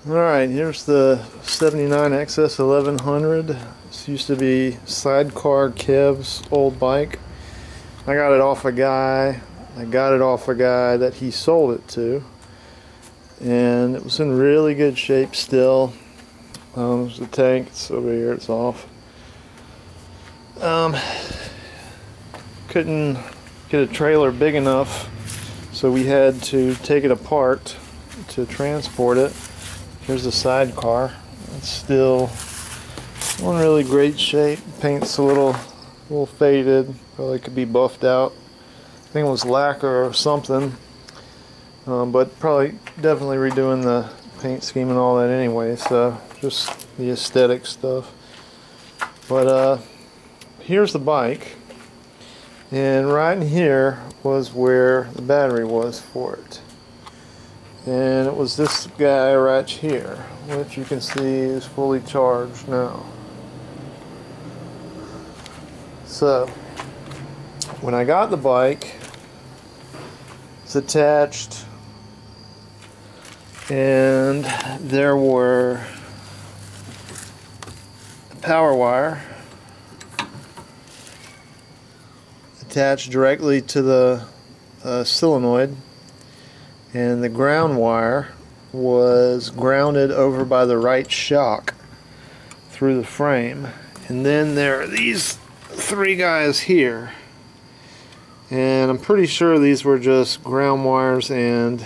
Alright, here's the 79 XS1100. This used to be Sidecar Kev's old bike. I got it off a guy. That he sold it to. And it was in really good shape still. There's the tank. It's over here. It's off. Couldn't get a trailer big enough, so we had to take it apart to transport it. Here's the sidecar. It's still in really great shape. Paint's a little faded. Probably could be buffed out. I think it was lacquer or something. But probably definitely redoing the paint scheme and all that anyway. So just the aesthetic stuff. But here's the bike. And right in here was where the battery was for it. And it was this guy right here, which you can see is fully charged now. So, when I got the bike, it's attached, and there were a power wire attached directly to the solenoid, and the ground wire was grounded over by the right shock through the frame. And then there are these three guys here, and I'm pretty sure these were just ground wires and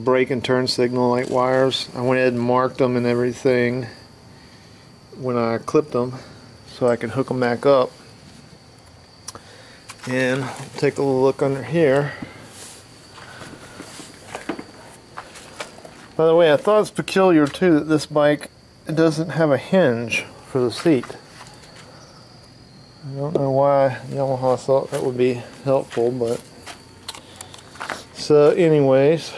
brake and turn signal light wires. I went ahead and marked them and everything when I clipped them so I can hook them back up. And take a little look under here. By the way, I thought it's peculiar too that this bike doesn't have a hinge for the seat. I don't know why Yamaha thought that would be helpful, but so anyways,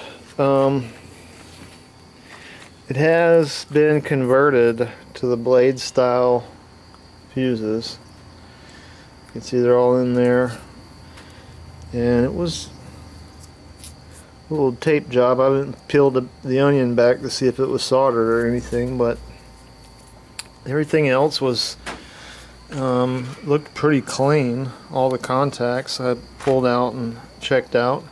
it has been converted to the blade style fuses. You can see they're all in there, and it was a little tape job. I haven't peeled the onion back to see if it was soldered or anything, but everything else was looked pretty clean. All the contacts I pulled out and checked out,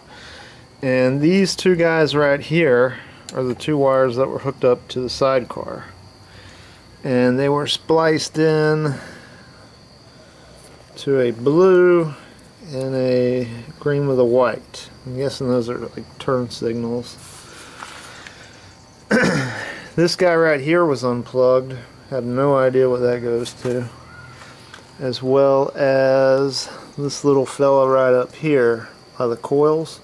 and these two guys right here are the two wires that were hooked up to the sidecar, and they were spliced in to a blue and a green with a white. I'm guessing those are like turn signals. This guy right here was unplugged. Had no idea what that goes to. As well as this little fella right up here by the coils.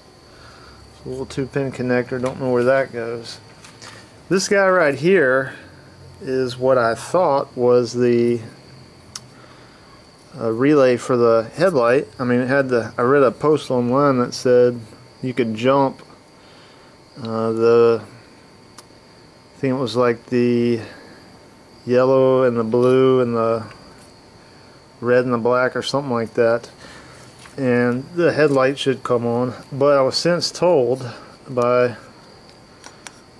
It's a little 2-pin connector. Don't know where that goes. This guy right here is what I thought was the relay for the headlight. I mean, it had I read a post online that said you could jump I think it was like the yellow and the blue and the red and the black or something like that, and the headlight should come on. But I was since told by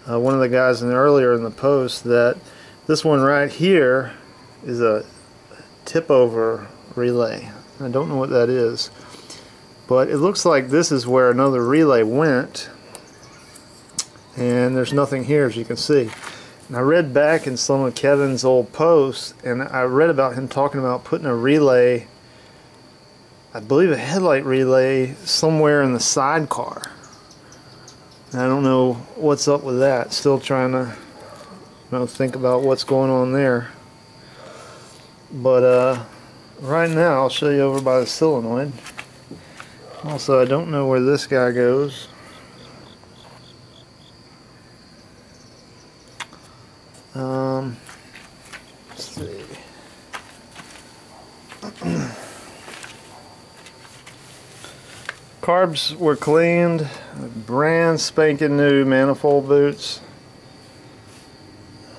one of the guys earlier in the post that this one right here is a tip over relay. I don't know what that is, but it looks like this is where another relay went, and there's nothing here, as you can see. And I read back in some of Kevin's old posts, and I read about him talking about putting a relay, I believe a headlight relay, somewhere in the sidecar. And I don't know what's up with that. Still trying to think about what's going on there. But right now I'll show you over by the solenoid. Also, I don't know where this guy goes. Let's see. Carbs were cleaned, brand spanking new manifold boots,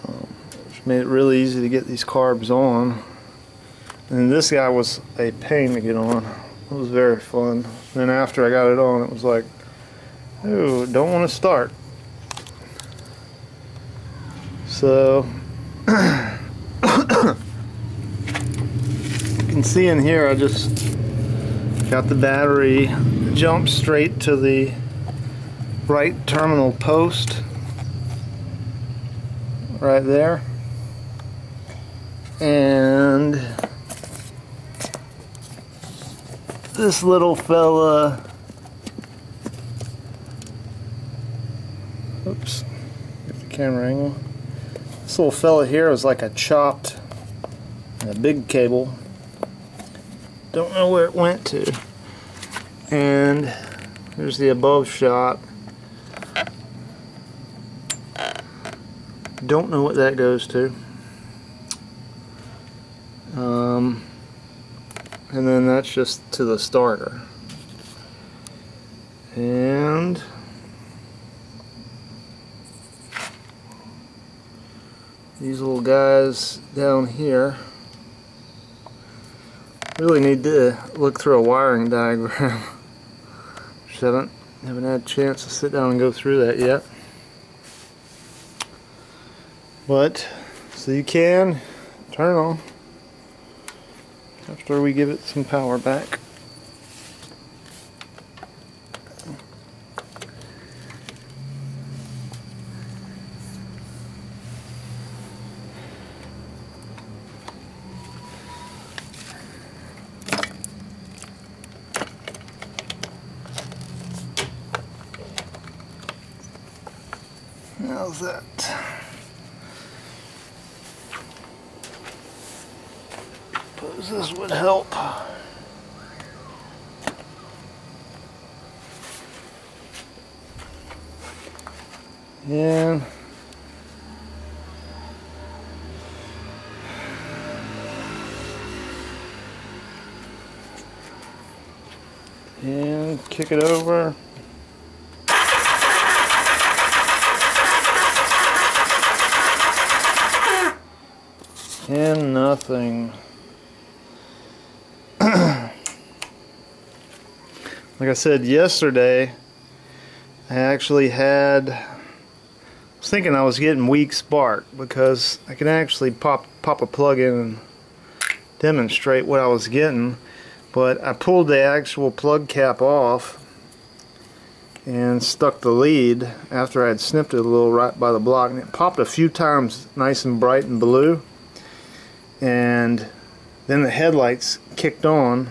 which made it really easy to get these carbs on. And this guy was a pain to get on. It was very fun. Then after I got it on, it was like, ooh, don't want to start. So you can see in here I just got the battery jumped straight to the right terminal post right there, and this little fella, oops, get the camera angle. This little fella here was like a chopped, a big cable. Don't know where it went to. And here's the above shot. Don't know what that goes to. And then that's just to the starter. And these little guys down here, really need to look through a wiring diagram. Just haven't had a chance to sit down and go through that yet. But so you can turn it on after we give it some power back. How's that? Suppose this would help. And kick it over. And nothing. Like I said yesterday, I actually had, I was thinking I was getting weak spark because I can actually pop a plug in and demonstrate what I was getting, but I pulled the actual plug cap off and stuck the lead after I had snipped it a little right by the block, and it popped a few times nice and bright and blue, and then the headlights kicked on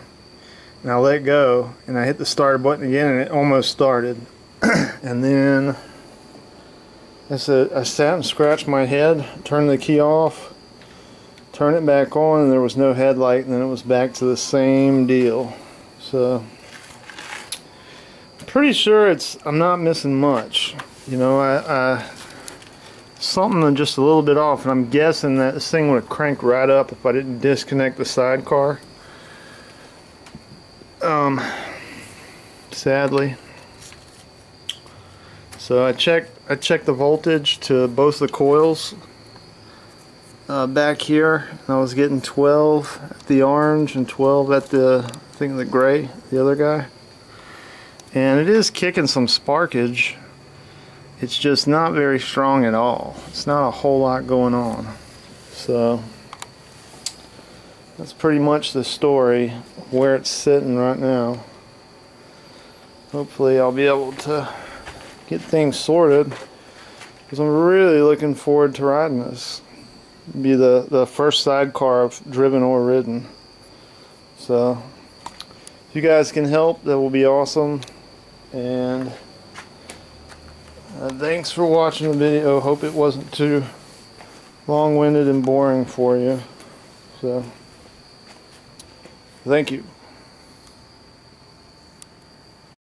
and I let go and I hit the start button again and it almost started. And then I sat and scratched my head, turned the key off, turned it back on, and there was no headlight, and then it was back to the same deal. So I'm pretty sure I'm not missing much. You know, something just a little bit off, and I'm guessing that this thing would have cranked right up if I didn't disconnect the sidecar. Sadly. So I checked the voltage to both the coils back here. I was getting 12 at the orange and 12 at the, I think, the gray, the other guy. And it is kicking some sparkage. It's just not very strong at all. It's not a whole lot going on. So that's pretty much the story where it's sitting right now. Hopefully I'll be able to get things sorted, because I'm really looking forward to riding this. It'll be the first sidecar I've driven or ridden. So if you guys can help, that will be awesome. And thanks for watching the video. Hope it wasn't too long-winded and boring for you. So thank you.